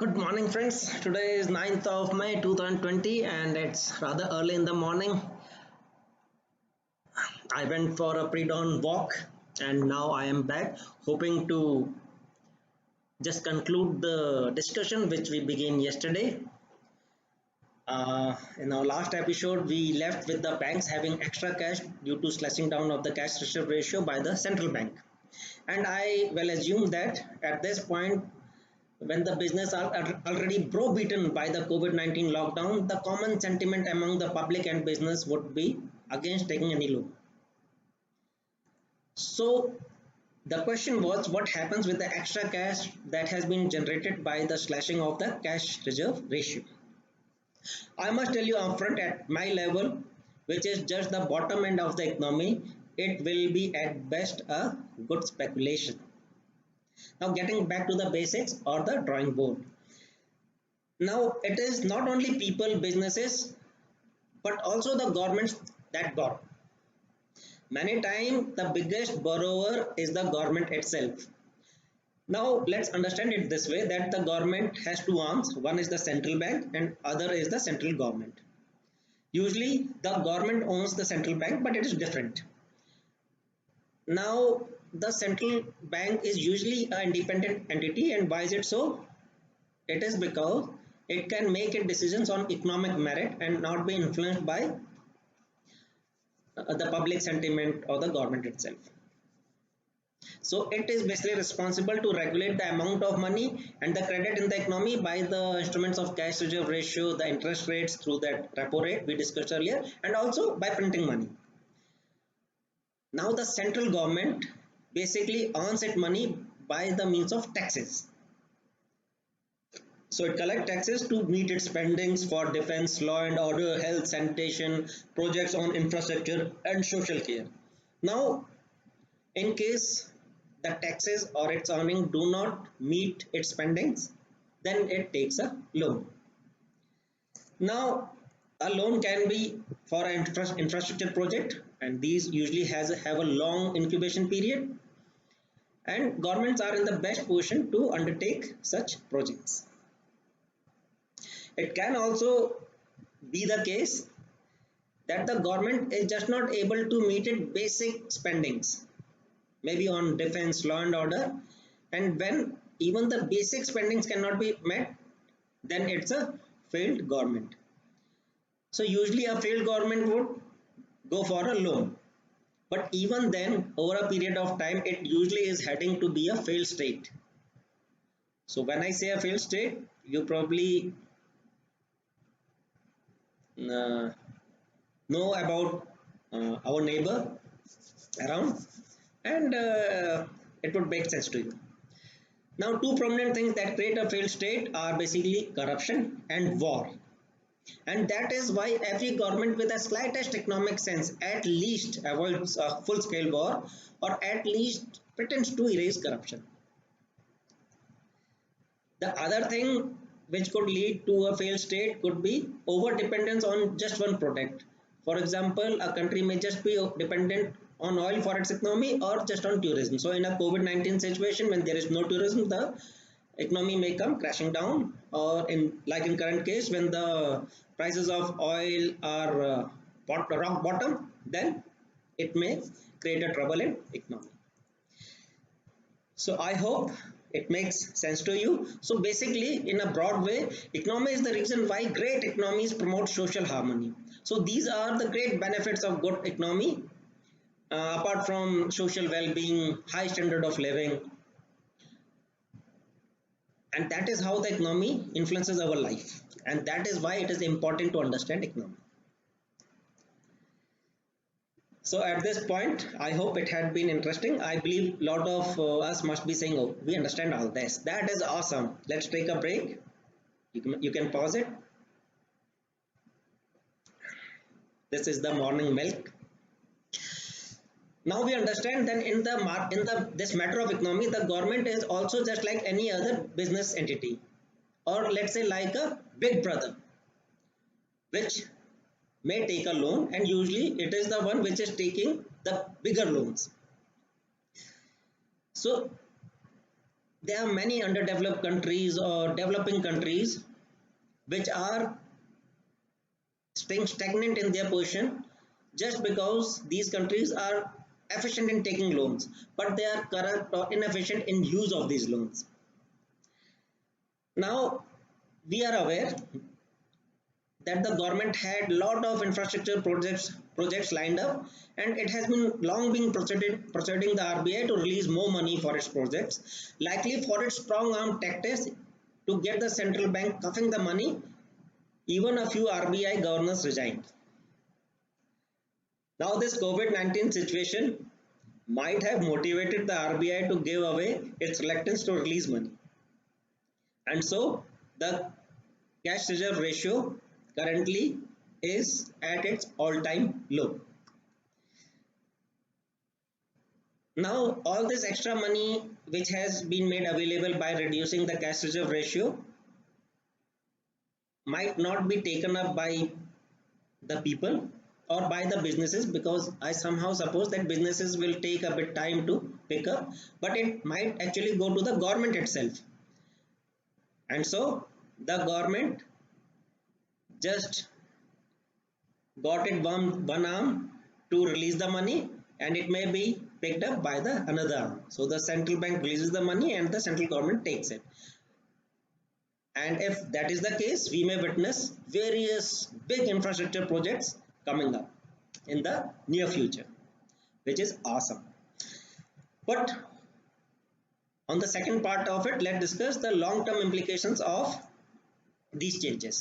Good morning, friends. Today is 9th of May 2020 and it's rather early in the morning. I went for a pre dawn walk and now I am back, hoping to just conclude the discussion which we began yesterday. In our last episode, we left with the banks having extra cash due to slashing down of the cash reserve ratio by the central bank. And I will assume that at this point, when the business are already beaten by the COVID-19 lockdown, the common sentiment among the public and business would be against taking any loan. So the question was what happens with the extra cash that has been generated by the slashing of the cash reserve ratio. I must tell you upfront at my level, which is just the bottom end of the economy, it will be at best a good speculation. Now getting back to the basics or the drawing board. Now it is not only people, businesses, but also the governments that got. Many times the biggest borrower is the government itself. Now let's understand it this way that the government has two arms. One is the central bank and other is the central government. Usually the government owns the central bank, but it is different. Now the central bank is usually an independent entity, and why is it so? It is because it can make its decisions on economic merit and not be influenced by the public sentiment or the government itself. So it is basically responsible to regulate the amount of money and the credit in the economy by the instruments of cash reserve ratio, the interest rates through that repo rate we discussed earlier, and also by printing money. Now the central government basically earns its money by the means of taxes. So it collects taxes to meet its spendings for defense, law and order, health, sanitation, projects on infrastructure and social care. Now, in case the taxes or its earning do not meet its spendings, then it takes a loan. Now, a loan can be for an infrastructure project, and these usually have a long incubation period, and governments are in the best position to undertake such projects. It can also be the case that the government is just not able to meet its basic spendings, maybe on defense, law and order, and when even the basic spendings cannot be met, then it's a failed government. So usually a failed government would go for a loan, but even then over a period of time it usually is heading to be a failed state. So when I say a failed state, you probably know about our neighbor around, and it would make sense to you. Now two prominent things that create a failed state are basically corruption and war, and that is why every government with the slightest economic sense at least avoids a full-scale war or at least pretends to erase corruption. The other thing which could lead to a failed state could be over dependence on just one product. For example, a country may just be dependent on oil for its economy or just on tourism. So in a COVID-19 situation, when there is no tourism, the economy may come crashing down, or in like in current case when the prices of oil are rock bottom, then it may create a trouble in economy. So I hope it makes sense to you. So basically, in a broad way, economy is the reason why great economies promote social harmony. So these are the great benefits of good economy, apart from social well-being, high standard of living, and that is how the economy influences our life. And that is why it is important to understand economy. So at this point, I hope it had been interesting. I believe a lot of us must be saying, oh, we understand all this. That is awesome. Let's take a break. You can pause it. This is the morning milk. Now we understand that in this matter of economy, the government is also just like any other business entity, or let's say like a big brother, which may take a loan, and usually it is the one which is taking the bigger loans. So there are many underdeveloped countries or developing countries which are staying stagnant in their position just because these countries are efficient in taking loans, but they are corrupt or inefficient in use of these loans. Now, we are aware that the government had lot of infrastructure projects lined up, and it has been long been proceeding the RBI to release more money for its projects, likely for its strong arm tactics to get the central bank cuffing the money. Even a few RBI governors resigned. Now this COVID-19 situation might have motivated the RBI to give away its reluctance to release money. And so the cash reserve ratio currently is at its all-time low. Now all this extra money which has been made available by reducing the cash reserve ratio might not be taken up by the people or by the businesses, because I somehow suppose that businesses will take a bit time to pick up, but it might actually go to the government itself. And so the government just got it one arm to release the money, and it may be picked up by the another arm. So the central bank releases the money and the central government takes it. And if that is the case, we may witness various big infrastructure projects coming up in the near future, which is awesome. But on the second part of it, let's discuss the long-term implications of these changes.